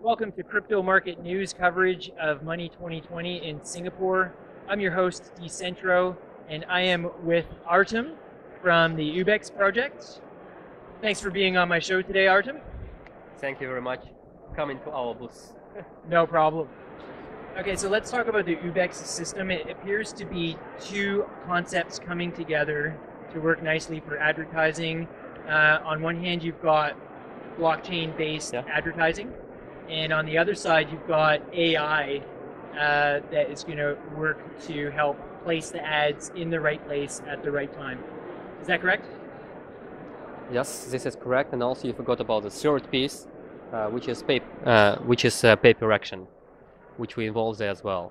Welcome to crypto market news coverage of Money 2020 in Singapore. I'm your host, Decentro, and I am with Artem from the Ubex project. Thanks for being on my show today, Artem. Thank you very much. Coming to our booth. No problem. Okay, so let's talk about the Ubex system. It appears to be two concepts coming together to work nicely for advertising. On one hand, you've got blockchain-based advertising, and on the other side, you've got AI that is going to work to help place the ads in the right place at the right time. Is that correct? Yes, this is correct. And also, you forgot about the third piece, which is paper action, which we involve there as well.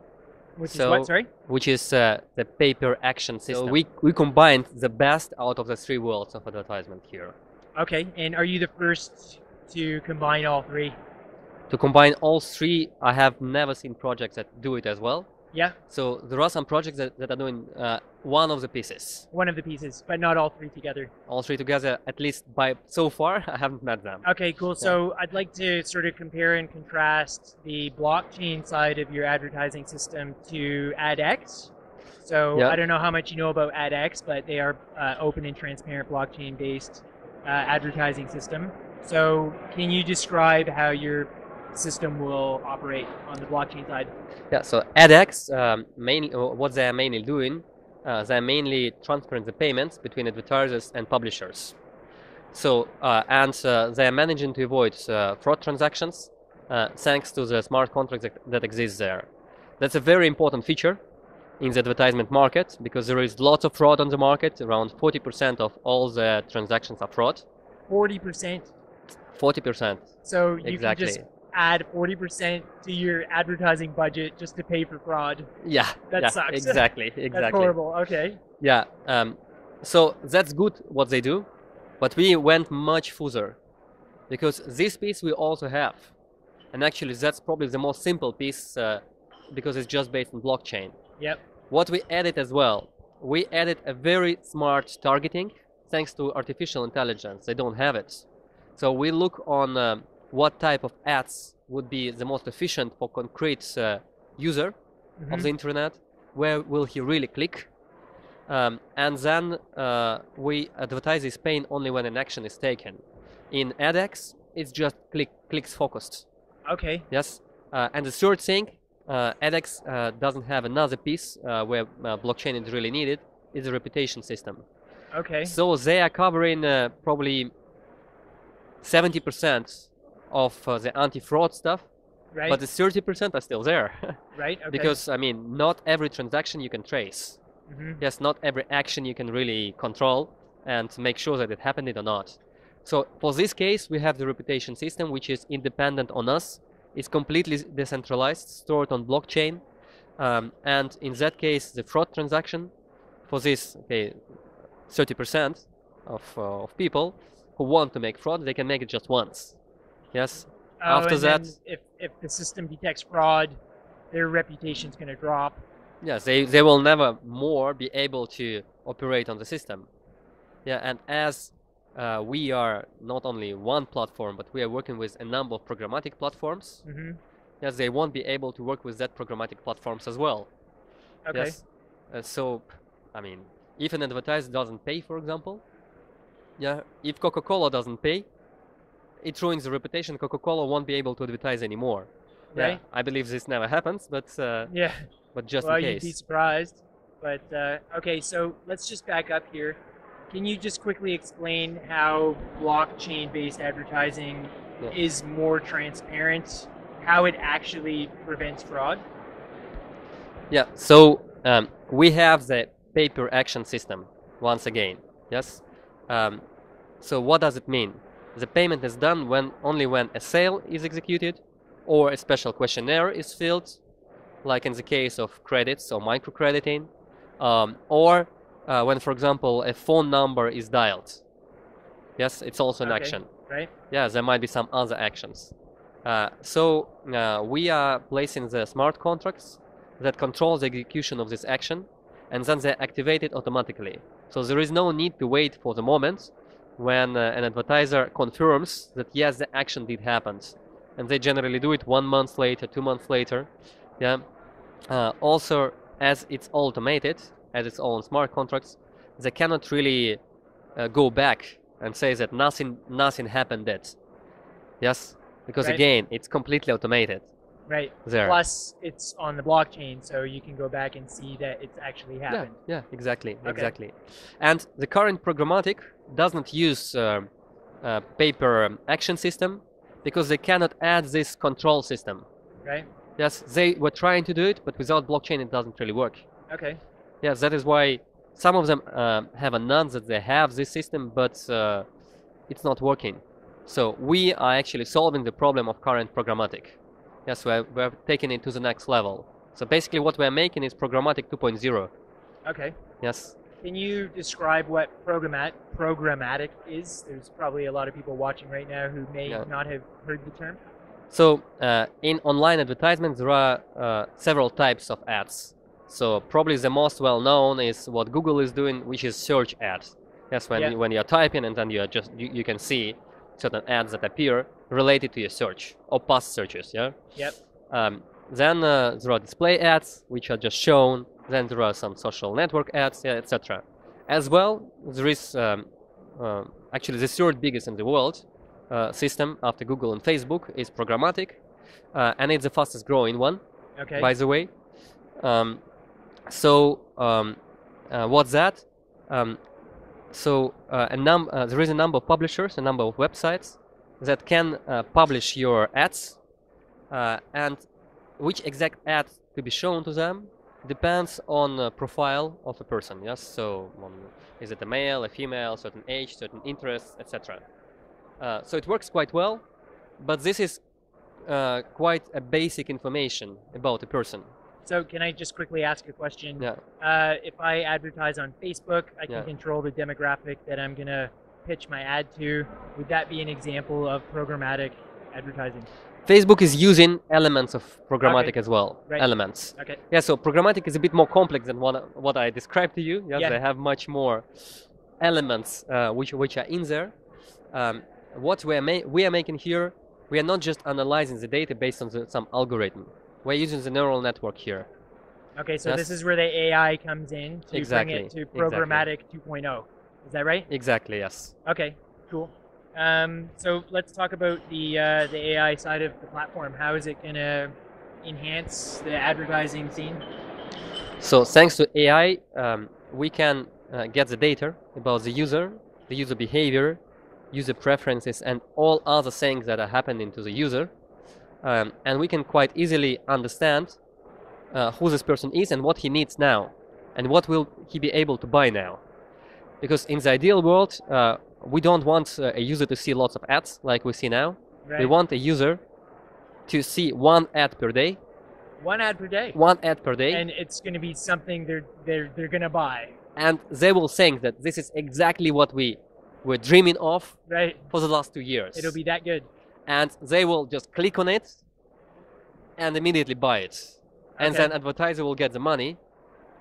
Which is what? Sorry. Which is the paper action system. So we combined the best out of the three worlds of advertisement here. Okay, and are you the first to combine all three? To combine all three, I have never seen projects that do it as well. Yeah. So there are some projects that are doing one of the pieces. One of the pieces, but not all three together. All three together, at least by so far, I haven't met them. Okay, cool. So I'd like to sort of compare and contrast the blockchain side of your advertising system to Adex. So I don't know how much you know about Adex, but they are open and transparent blockchain-based advertising system. So can you describe how your system will operate on the blockchain side? Yeah, so Adex, mainly, what they are mainly doing, they are mainly transferring the payments between advertisers and publishers. So, they are managing to avoid fraud transactions thanks to the smart contracts that exist there. That's a very important feature in the advertisement market because there is lots of fraud on the market. Around 40% of all the transactions are fraud. 40%? 40%. So you can just add 40% to your advertising budget just to pay for fraud. Yeah, that sucks. Exactly. That's horrible. Okay. Yeah. So that's good what they do, but we went much further because this piece we also have, and actually that's probably the most simple piece because it's just based on blockchain. Yep. What we added as well, we added a very smart targeting thanks to artificial intelligence. They don't have it, so we look on. What type of ads would be the most efficient for concrete user of the internet? Where will he really click? And then we advertise this pane only when an action is taken. In Adex, it's just clicks focused. Okay. Yes. And the third thing, Adex doesn't have another piece where blockchain is really needed. Is the reputation system. Okay. So they are covering probably 70% of the anti-fraud stuff, right. But the 30% are still there. Right, okay. Because, I mean, not every transaction you can trace. Yes, not every action you can really control and make sure that it happened or not. So for this case, we have the reputation system, which is independent on us. It's completely decentralized, stored on blockchain. And in that case, the fraud transaction, for this 30% of people who want to make fraud, they can make it just once. Yes. After that, if the system detects fraud, their reputation's going to drop. Yes, they will never more be able to operate on the system. Yeah, and as we are not only one platform, but we are working with a number of programmatic platforms. Yes, they won't be able to work with that programmatic platforms as well. Okay. Yes. So, I mean, if an advertiser doesn't pay, for example, if Coca-Cola doesn't pay, it ruins the reputation. Coca-Cola won't be able to advertise anymore. Right. Yeah, I believe this never happens, but but just in case. You'd be surprised. But okay, so let's just back up here. Can you just quickly explain how blockchain-based advertising is more transparent? How it actually prevents fraud? Yeah. So we have the paper action system once again. Yes. So what does it mean? The payment is done only when a sale is executed or a special questionnaire is filled, like in the case of credits or microcrediting, or when, for example, a phone number is dialed. Yes, it's also an action. Right. Yeah, there might be some other actions. So we are placing the smart contracts that control the execution of this action, and then they're activated automatically. So there is no need to wait for the moment when an advertiser confirms that yes, the action did happen. and they generally do it 1 month later, 2 months later. Yeah. Also, as it's automated, as it's all in smart contracts, they cannot really go back and say that nothing happened yet. Yes, because again, it's completely automated. Right. There. Plus, it's on the blockchain, so you can go back and see that it's actually happened. Yeah, exactly, exactly. And the current programmatic doesn't use paper action system because they cannot add this control system. Right. Yes, they were trying to do it, but without blockchain, it doesn't really work. Okay. Yes, that is why some of them have announced that they have this system, but it's not working. So we are actually solving the problem of current programmatic. Yes, we're taking it to the next level. So basically what we're making is programmatic 2.0. Okay. Yes. Can you describe what programmatic is? There's probably a lot of people watching right now who may not have heard the term. So in online advertisements, there are several types of ads. So probably the most well-known is what Google is doing, which is search ads. Yes, when you're typing and then you can see certain ads that appear related to your search or past searches. Yeah. Yep. Then there are display ads, which are just shown. Then there are some social network ads, etc. As well, there is actually the third biggest in the world system after Google and Facebook is programmatic, and it's the fastest growing one. Okay. By the way. What's that? There is a number of publishers, a number of websites that can publish your ads, and which exact ad to be shown to them depends on the profile of a person. Yes, so is it a male, a female, certain age, certain interests, etc. So it works quite well, but this is quite a basic information about a person. So can I just quickly ask a question? Yeah. If I advertise on Facebook, I can control the demographic that I'm going to pitch my ad to. Would that be an example of programmatic advertising? Facebook is using elements of programmatic as well. Right. Elements. Okay. Yeah, so programmatic is a bit more complex than what I described to you. Yes, they have much more elements which are in there. What we are making here, we are not just analyzing the data based on some algorithm. We're using the neural network here. Okay, so this is where the AI comes in to bring it to programmatic 2.0. Is that right? Exactly, yes. Okay, cool. So let's talk about the AI side of the platform. How is it going to enhance the advertising scene? So thanks to AI, we can get the data about the user behavior, user preferences, and all other things that are happening to the user. And we can quite easily understand who this person is and what he needs now, and what will he be able to buy now. Because in the ideal world, we don't want a user to see lots of ads like we see now. Right. We want a user to see one ad per day. One ad per day? One ad per day. And it's going to be something they're going to buy. And they will think that this is exactly what we were dreaming of for the last 2 years. It'll be that good. And they will just click on it and immediately buy it. And then advertiser will get the money.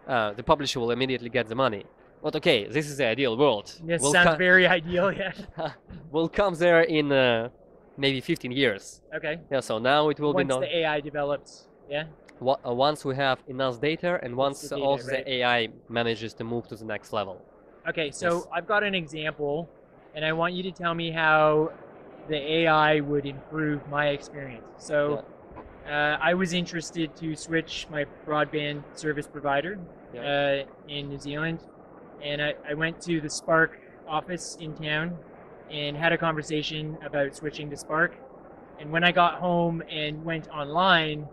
The publisher will immediately get the money. But okay, this is the ideal world. Yes, sounds very ideal, yeah. We'll come there in maybe 15 years. Okay. Yeah, so now it will be once the AI develops, yeah? Once we have enough data and once the AI manages to move to the next level. Okay, so I've got an example, and I want you to tell me how the AI would improve my experience. So I was interested to switch my broadband service provider in New Zealand, and I went to the Spark office in town and had a conversation about switching to Spark. And when I got home and went online,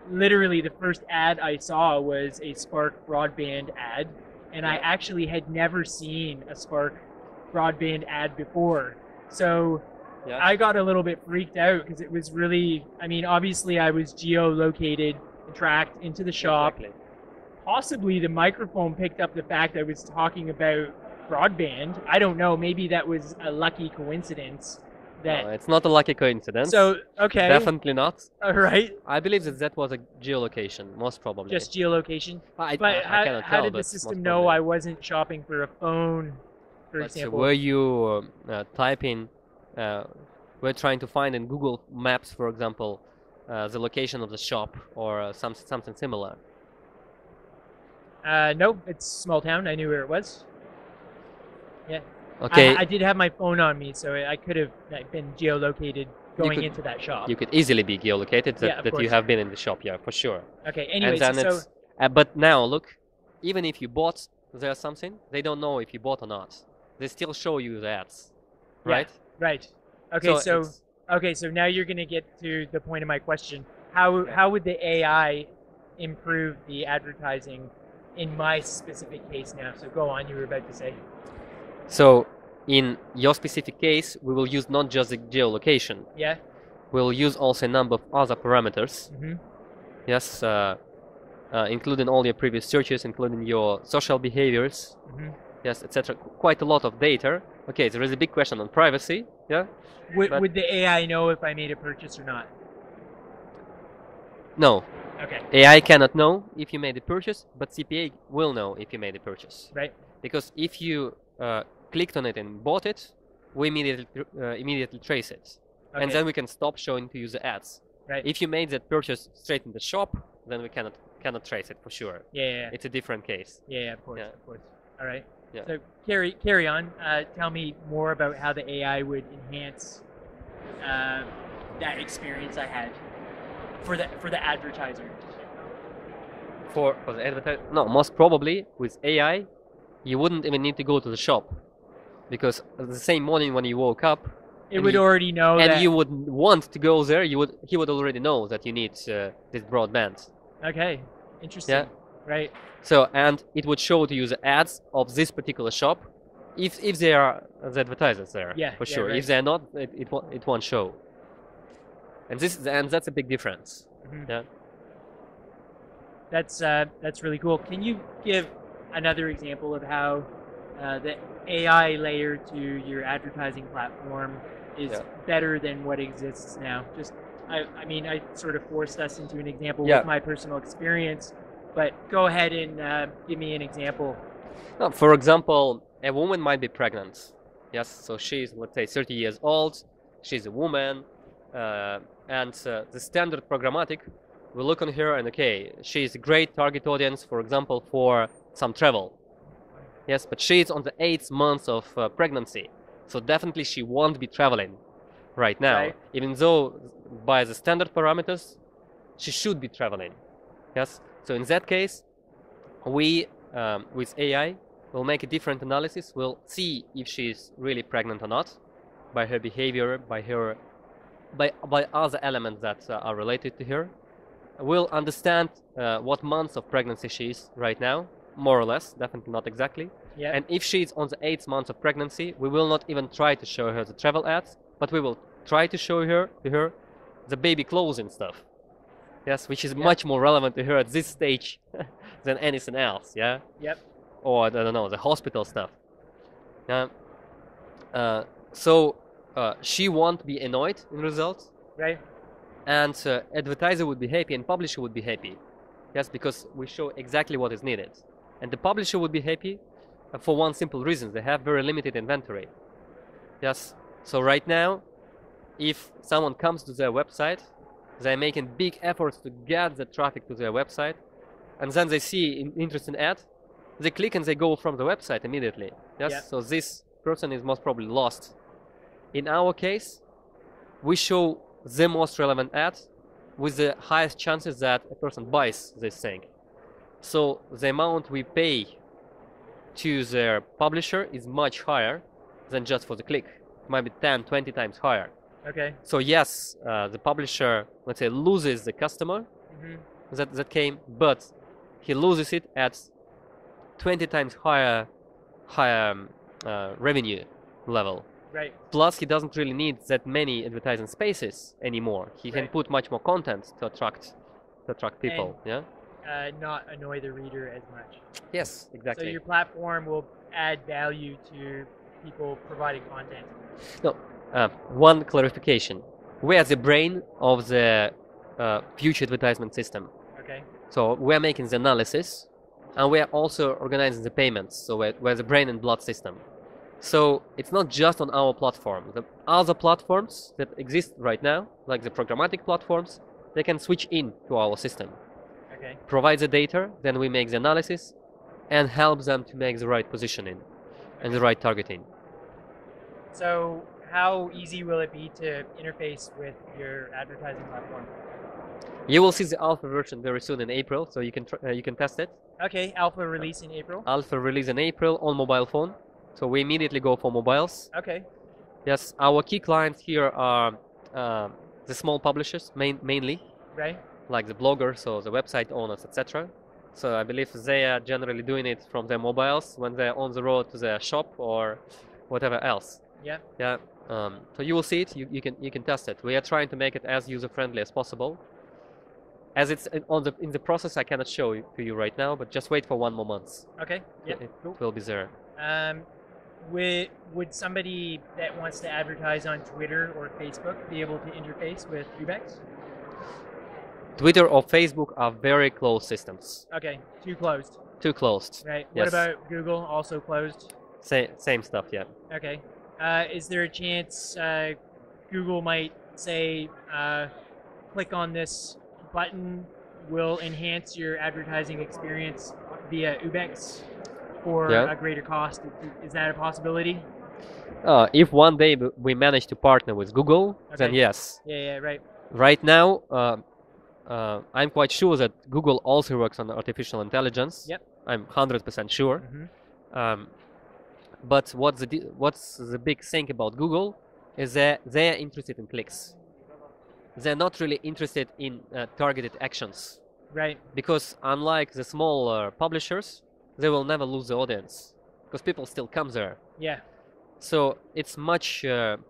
literally the first ad I saw was a Spark broadband ad, and I actually had never seen a Spark broadband ad before. So I got a little bit freaked out because it was really, I mean, obviously I was geo-located and tracked into the shop. Exactly. Possibly the microphone picked up the fact I was talking about broadband. I don't know, maybe that was a lucky coincidence. No, it's not a lucky coincidence. So, okay. Definitely not. All right. I believe that was a geolocation, most probably. Just geolocation? I how cannot tell, did the system know I wasn't shopping for a phone, for example? Were you typing we're trying to find in Google Maps, for example, the location of the shop or something similar. No, it's a small town. I knew where it was. Yeah. Okay. I did have my phone on me, so I could have been geolocated going into that shop. You could easily be geolocated that you have been in the shop, yeah, for sure. Okay, anyways, so... but now, look, even if you bought there something, they don't know if you bought or not. They still show you the ads, right? Yeah, right. Okay, so now you're going to get to the point of my question. How would the AI improve the advertising in my specific case now? So go on, you were about to say. So in your specific case, we will use not just the geolocation. Yeah. We'll use also a number of other parameters. Mm-hmm. Yes, including all your previous searches, including your social behaviors. Mm-hmm. Yes, etc. Quite a lot of data. Okay, there is a big question on privacy. Yeah. Would the AI know if I made a purchase or not? No. Okay. AI cannot know if you made a purchase, but CPA will know if you made a purchase. Right. Because if you clicked on it and bought it, we immediately trace it. Okay. And then we can stop showing to you the ads. Right. If you made that purchase straight in the shop, then we cannot trace it for sure. Yeah. It's a different case. Yeah, of course, of course. All right. Yeah. So carry on. Tell me more about how the AI would enhance that experience I had for the advertiser. For the advertiser? No, most probably with AI, you wouldn't even need to go to the shop, because the same morning when you woke up, it would already know. And you would want to go there. He would already know that you need this broadband. Okay, interesting. Yeah. Right. So, and it would show to you the ads of this particular shop, if they are the advertisers there. Yeah. For sure. Right. If they're not, it won't show. And that's a big difference. Mm-hmm. Yeah. That's really cool. Can you give another example of how the AI layer to your advertising platform is better than what exists now? Just, I mean, I sort of forced us into an example with my personal experience, but go ahead and give me an example. No, for example, a woman might be pregnant. Yes, so she's, let's say, 30 years old. She's a woman, and the standard programmatic will look on her and, okay, she's a great target audience, for example, for some travel. Yes, but she's on the 8th month of pregnancy, so definitely she won't be traveling right now, right. Even though by the standard parameters, she should be traveling. Yes, so in that case, we, with AI, will make a different analysis. We'll see if she's really pregnant or not, by her behavior, by other elements that are related to her. We'll understand what month of pregnancy she is right now, more or less, definitely not exactly. Yep. And if she's on the 8th month of pregnancy, we will not even try to show her the travel ads, but we will try to show her the baby clothing stuff. Yes, which is much more relevant to her at this stage than anything else. Yeah. Yep. Or I don't know, the hospital stuff. Yeah. So she won't be annoyed in results. Right. And advertiser would be happy and publisher would be happy. Yes, because we show exactly what is needed. And the publisher would be happy for one simple reason. They have very limited inventory. Yes. So right now, if someone comes to their website, they're making big efforts to get the traffic to their website, and then they see an interesting ad, they click and they go from the website immediately. Yes. Yep. So this person is most probably lost. In our case, we show the most relevant ad with the highest chances that a person buys this thing. So the amount we pay to their publisher is much higher than just for the click. It might be 10, 20 times higher. Okay. So yes, the publisher, let's say, loses the customer that came, but he loses it at 20 times higher revenue level. Right. Plus, he doesn't really need that many advertising spaces anymore. He can put much more content to attract people. And, not annoy the reader as much. Yes, exactly. So your platform will add value to people providing content. No, one clarification. We are the brain of the future advertisement system. Okay. So we're making the analysis, and we're also organizing the payments. So we're the brain and blood system. So it's not just on our platform. The other platforms that exist right now, like the programmatic platforms, they can switch in to our system. Okay. Provide the data, then we make the analysis and help them to make the right positioning and the right targeting. So how easy will it be to interface with your advertising platform? You will see the alpha version very soon in April, so you can test it. Okay, alpha release in April. Alpha release in April on mobile phone, so we immediately go for mobiles. Okay. Yes, our key clients here are the small publishers mainly, Right. like the bloggers or the website owners, etc. So I believe they are generally doing it from their mobiles when they're on the road to their shop or whatever else. Yeah. Yeah. So you will see it. You can test it. We are trying to make it as user friendly as possible. As it's in the process, I cannot show it to you right now, but just wait for 1 more month. Okay. Yeah. It will be there. Would somebody that wants to advertise on Twitter or Facebook be able to interface with Ubex? Twitter or Facebook are very closed systems. Okay, too closed. Too closed. Right. Yes. What about Google? Also closed. Same stuff. Yeah. Okay. Is there a chance Google might say, click on this button, will enhance your advertising experience via Ubex for a greater cost? Is that a possibility? If one day we manage to partner with Google, then yes. Yeah, right. Right now, I'm quite sure that Google also works on artificial intelligence. Yep. I'm 100% sure. Mm-hmm. But what's the big thing about Google is that they're interested in clicks. They're not really interested in targeted actions. Right. Because unlike the small publishers, they will never lose the audience because people still come there. Yeah. So it's much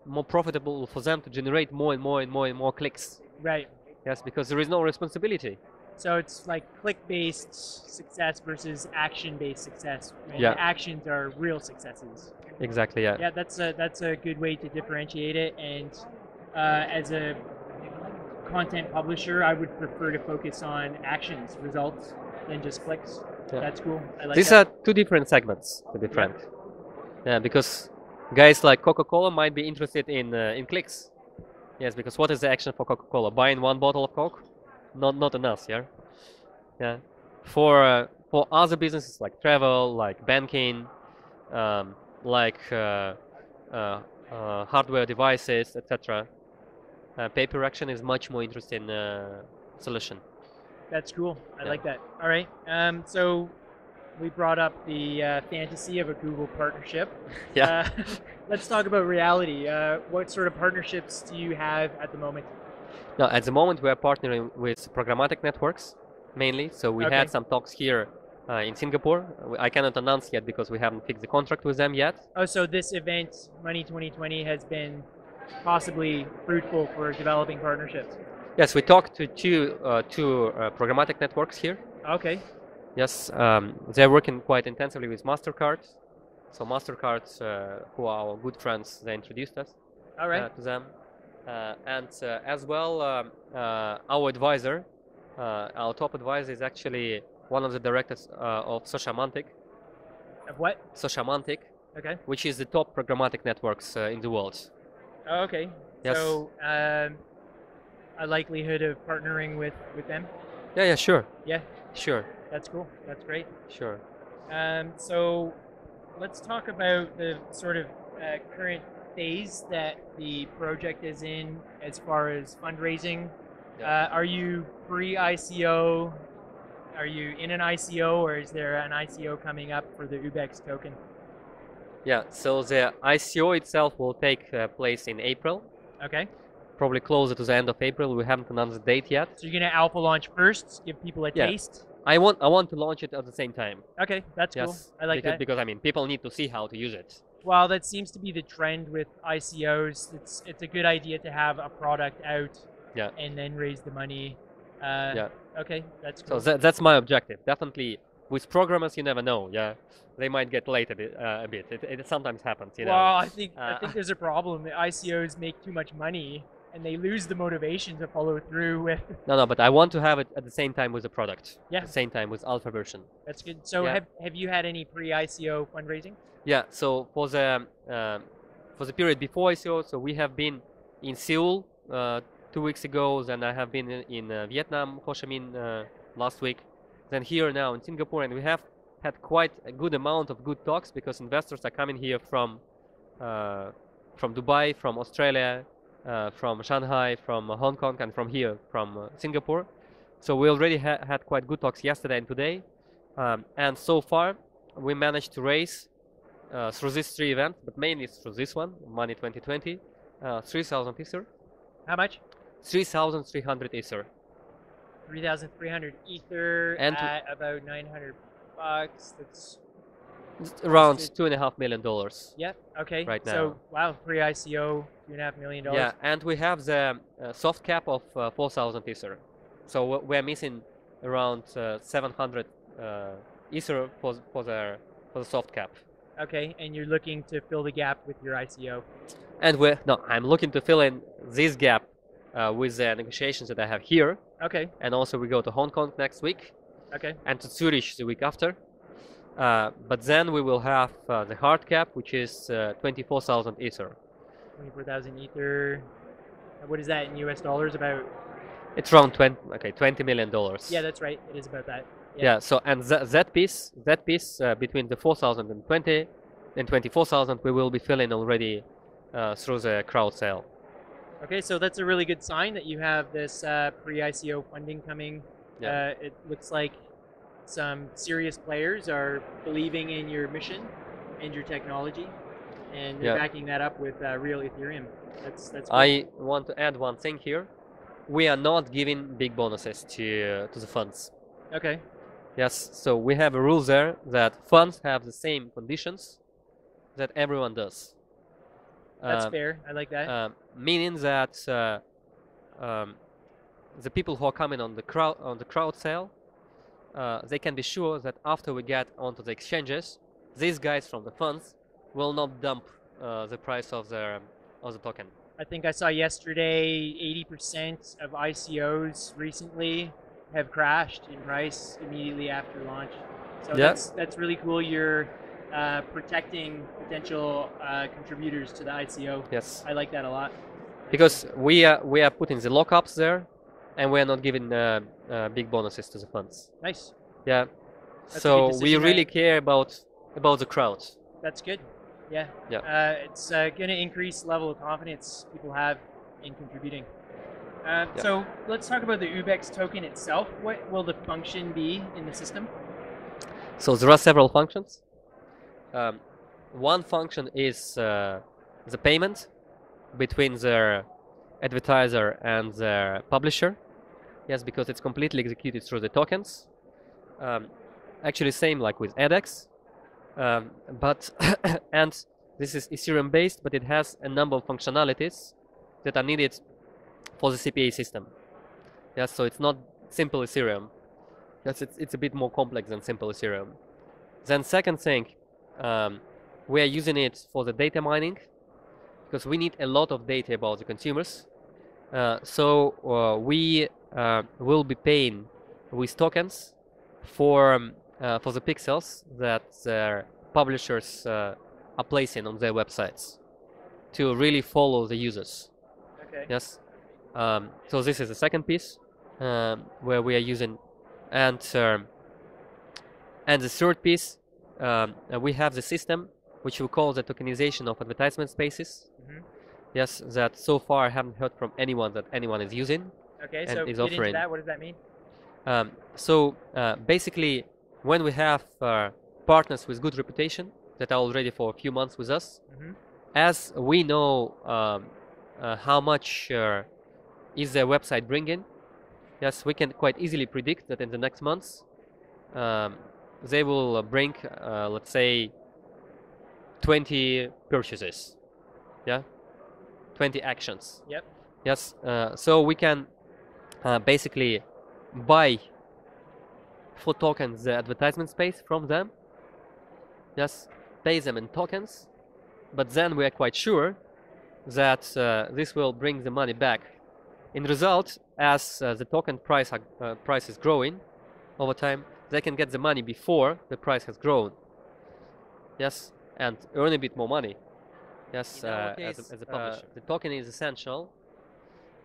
more profitable for them to generate more and more clicks. Right. Yes, because there is no responsibility. So it's like click-based success versus action-based success. And Yeah. actions are real successes. Exactly. Yeah. Yeah, that's a good way to differentiate it. And as a content publisher, I would prefer to focus on actions, results, than just clicks. Yeah. That's cool. I like These that. are two different segments, to be frank. Yeah, because guys like Coca-Cola might be interested in clicks. Yes, because what is the action for Coca-Cola? Buying 1 bottle of Coke? Not enough. Yeah. Yeah. For other businesses like travel, like banking, like hardware devices, etc. Paper action is much more interesting solution. That's cool. I like that. All right. So we brought up the fantasy of a Google partnership. Yeah. Let's talk about reality. What sort of partnerships do you have at the moment? No, at the moment we are partnering with programmatic networks mainly. So we had some talks here in Singapore. I cannot announce yet because we haven't fixed the contract with them yet. Oh, so this event, Money 2020, has been possibly fruitful for developing partnerships. Yes, we talked to two programmatic networks here. Okay. Yes, they're working quite intensively with MasterCard. So MasterCard, who are our good friends, they introduced us to them. And as well, our advisor, our top advisor is actually one of the directors of Sociamantic. Of what? Sociamantic. Okay. Which is the top programmatic networks in the world. Oh, okay. Yes. So, a likelihood of partnering with them? Yeah, sure. Yeah. Sure. That's cool. That's great. Sure. So, let's talk about the sort of current phase that the project is in as far as fundraising. Are you pre-ICO? Are you in an ICO, or is there an ICO coming up for the Ubex token? Yeah, so the ICO itself will take place in April. Okay. Probably closer to the end of April. We haven't announced the date yet. So you're gonna alpha launch first, give people a taste. I want to launch it at the same time. Okay, that's cool. I like that. Because I mean, people need to see how to use it. Well, that seems to be the trend with ICOs. It's a good idea to have a product out, and then raise the money. Okay, that's cool. So that's my objective. Definitely, with programmers, you never know. Yeah, they might get late a bit. It sometimes happens. You know. Well, I think there's a problem. The ICOs make too much money. and they lose the motivation to follow through with. No, but I want to have it at the same time with the product. Yeah. At the same time with alpha version. That's good. So Yeah. have you had any pre-ICO fundraising? Yeah. So for the period before ICO, so we have been in Seoul 2 weeks ago. Then I have been in Vietnam, Ho Chi Minh last week. Then here now in Singapore, and we have had quite a good amount of good talks because investors are coming here from Dubai, from Australia, from Shanghai, from Hong Kong, and from here, from Singapore. So we already had quite good talks yesterday and today. And so far, we managed to raise through these 3 events, but mainly through this one, Money 2020, 3,000 Ether. How much? 3,300 Ether. 3,300 Ether And at about $900. That's around $2.5 million. yeah. Okay. Right now. So wow, pre-ICO, $2.5 million. Yeah, and we have the soft cap of 4,000 Ether. So we're missing around 700 Ether for the soft cap. Okay, and you're looking to fill the gap with your ICO. And I'm looking to fill in this gap with the negotiations that I have here. Okay. And also we go to Hong Kong next week. Okay. And to Zurich the week after. But then we will have the hard cap, which is 24,000 Ether. 24,000 Ether. What is that in US dollars? About? It's around $20 million. Yeah, that's right. It is about that. Yeah. So and that piece between the 4,000 and 24,000, we will be filling already through the crowd sale. Okay, so that's a really good sign that you have this pre-ICO funding coming. Yeah. It looks like some serious players are believing in your mission and your technology, and you're backing that up with real Ethereum. That's good. I want to add one thing here. We are not giving big bonuses to the funds. Okay. Yes, so we have a rule there that funds have the same conditions that everyone does. That's fair. I like that. Meaning that the people who are coming on the crowd sale, they can be sure that after we get onto the exchanges, these guys from the funds will not dump the price of the token. I think I saw yesterday 80% of ICOs recently have crashed in price immediately after launch. So that's really cool. You're protecting potential contributors to the ICO. Yes. I like that a lot. Because we are putting the lockups there, and we are not giving big bonuses to the funds. Nice. Yeah. That's so we really care about the crowd. That's good. Yeah. Yeah. It's going to increase the level of confidence people have in contributing. So let's talk about the Ubex token itself. What will the function be in the system? So there are several functions. One function is the payment between the advertiser and the publisher. Yes, because it's completely executed through the tokens. Actually, same like with Adex. But and this is Ethereum based, but it has a number of functionalities that are needed for the CPA system. Yes, so it's not simple Ethereum. Yes, it's a bit more complex than simple Ethereum. Then second thing, we are using it for the data mining because we need a lot of data about the consumers. So we will be paying with tokens for the pixels that their publishers are placing on their websites to really follow the users. Okay. Yes. So this is the second piece where we are using, and the third piece we have the system which we call the tokenization of advertisement spaces. Mm-hmm. Yes, that so far I haven't heard from anyone that anyone is using. Okay, and so is get offering. Into that. What does that mean? So basically, when we have partners with good reputation that are already for a few months with us, mm-hmm. as we know how much is their website bringing, yes, we can quite easily predict that in the next months they will bring, let's say, 20 purchases, yeah, 20 actions. Yep. Yes, so we can basically buy for tokens the advertisement space from them. Yes, pay them in tokens, but then we are quite sure that this will bring the money back. In result, as the token price is growing over time, they can get the money before the price has grown. Yes, and earn a bit more money. Yes, as a publisher. The token is essential.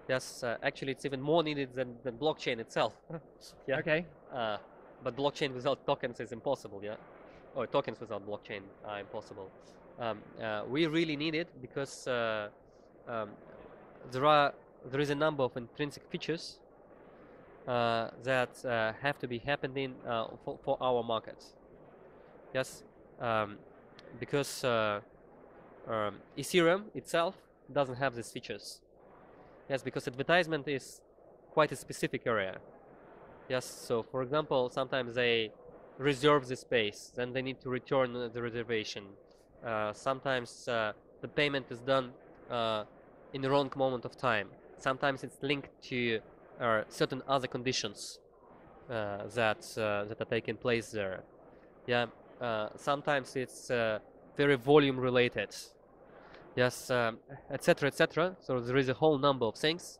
Yes, actually, it's even more needed than blockchain itself. Yeah. Okay. But blockchain without tokens is impossible. Yeah, or tokens without blockchain are impossible. We really need it because there is a number of intrinsic features that have to be happening for our market. Yes, because Ethereum itself doesn't have these features. Yes, because advertisement is quite a specific area. Yes, so for example, sometimes they reserve the space, then they need to return the reservation. Sometimes the payment is done in the wrong moment of time. Sometimes it's linked to certain other conditions that are taking place there. Yeah, sometimes it's very volume related. Yes, etc., etc. So there is a whole number of things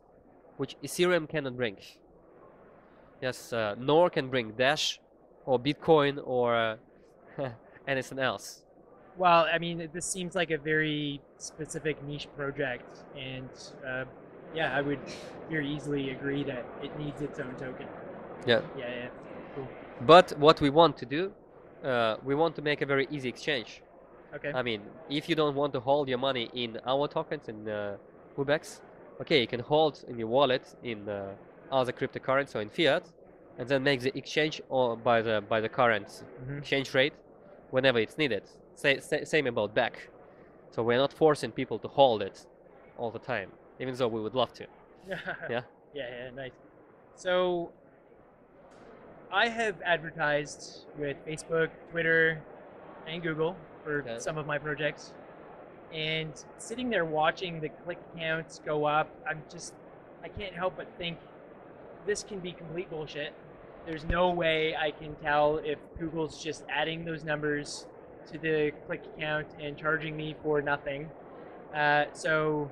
which Ethereum cannot bring. Yes, nor can bring Dash or Bitcoin or anything else. Well, I mean, this seems like a very specific niche project, and yeah, I would very easily agree that it needs its own token. Yeah. Yeah, cool. But what we want to do, we want to make a very easy exchange. Okay. I mean, if you don't want to hold your money in our tokens in Ubex, okay, you can hold in your wallet in other cryptocurrency or in fiat, and then make the exchange or by the current exchange rate whenever it's needed. Same about back. So we're not forcing people to hold it all the time, even though we would love to. Yeah. Yeah, nice. So I have advertised with Facebook, Twitter, and Google for some of my projects, and sitting there watching the click counts go up, I can't help but think this can be complete bullshit. There's no way I can tell if Google's just adding those numbers to the click count and charging me for nothing. So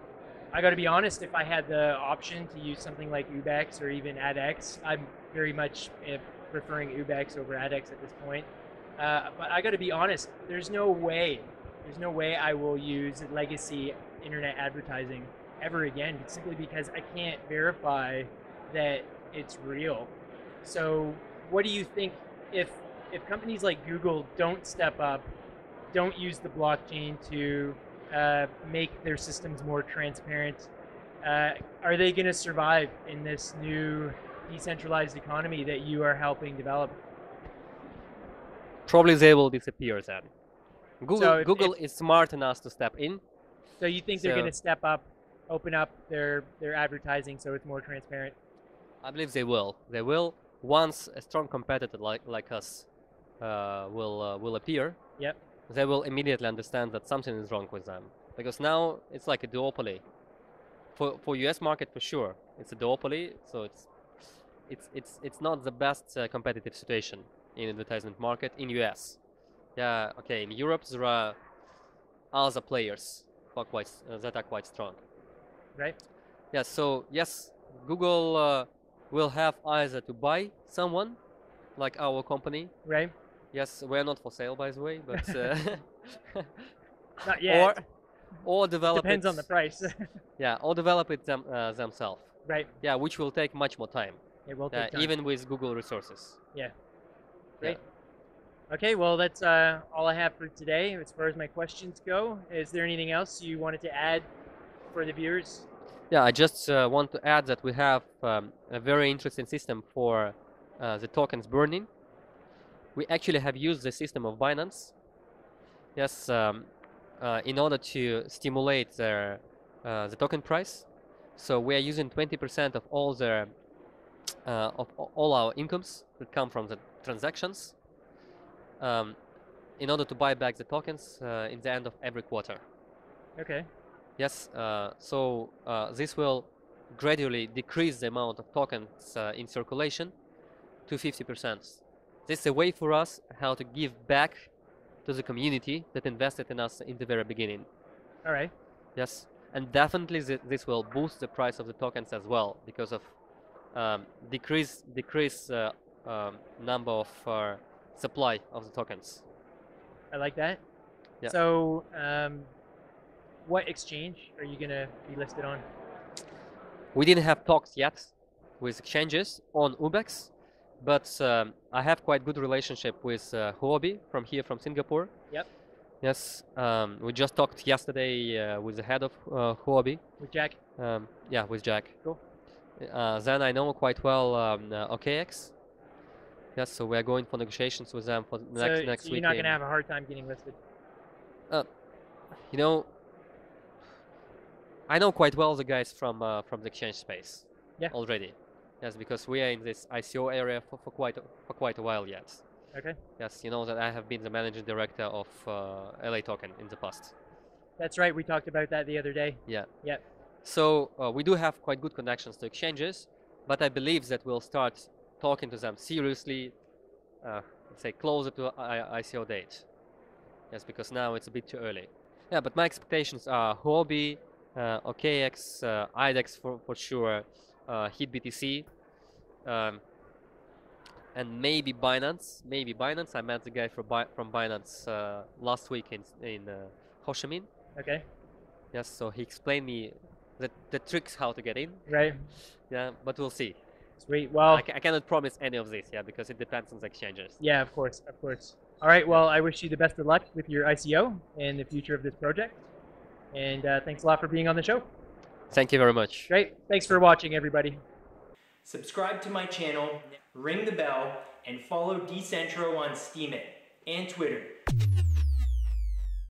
I got to be honest, if I had the option to use something like Ubex or even Adex, I'm very much preferring Ubex over Adex at this point. But I got to be honest, there's no way I will use legacy internet advertising ever again, simply because I can't verify that it's real. So what do you think if companies like Google don't step up, don't use the blockchain to make their systems more transparent, are they going to survive in this new decentralized economy that you are helping develop? Probably they will disappear then. Google if is smart enough to step in. So you think they're going to step up, open up their advertising so it's more transparent? I believe they will. They will once a strong competitor like us will appear. Yep. They will immediately understand that something is wrong with them, because now it's like a duopoly. For US market for sure, it's a duopoly. So it's not the best competitive situation in advertisement market in US. Yeah, okay. In Europe there are other players who are that are quite strong. Right. Yeah. So yes, Google will have either to buy someone like our company. Right. Yes, we're not for sale, by the way, but not yet. Or develop Depends on the price. Yeah, or develop it themselves. Right. Yeah, which will take much more time. It will take time. Even with Google resources. Yeah. Great. Yeah. Okay, well, that's all I have for today as far as my questions go. Is there anything else you wanted to add for the viewers? Yeah, I just want to add that we have a very interesting system for the tokens burning. We actually have used the system of Binance, yes, in order to stimulate the token price. So we are using 20% of all our incomes that come from the transactions in order to buy back the tokens in the end of every quarter. Okay. Yes, so this will gradually decrease the amount of tokens in circulation to 50%. This is a way for us how to give back to the community that invested in us in the very beginning. All right. Yes, and definitely this will boost the price of the tokens as well because of decrease number of supply of the tokens. I like that. Yeah. So, what exchange are you gonna be listed on? We didn't have talks yet with exchanges on Ubex, but I have quite good relationship with Huobi from Singapore. Yep. Yes, we just talked yesterday with the head of Huobi. With Jack? Yeah, with Jack. Cool. Then I know quite well OKX. Yes, so we are going for negotiations with them for next so week. You're not going to have a hard time getting listed? You know, I know quite well the guys from the exchange space. Yeah. Already. Yes, because we are in this ICO area for quite a while yet. Okay. Yes, you know that I have been the managing director of LA Token in the past. That's right. We talked about that the other day. Yeah. Yeah. So we do have quite good connections to exchanges, but I believe that we'll start talking to them seriously, let's say closer to ICO date. Yes, because now it's a bit too early. Yeah, but my expectations are Huobi, OKX, Adex for sure, HitBTC, and maybe Binance. Maybe Binance. I met the guy from Binance last week in Ho Chi Minh. Okay. Yes, so he explained me the tricks how to get in. Right. Yeah, but we'll see. Sweet. Well, I cannot promise any of this, yeah, because it depends on the exchanges. Yeah, of course, of course. All right. Well, I wish you the best of luck with your ICO and the future of this project. And thanks a lot for being on the show. Thank you very much. Great. Thanks for watching, everybody. Subscribe to my channel, ring the bell, and follow Decentro on Steemit and Twitter.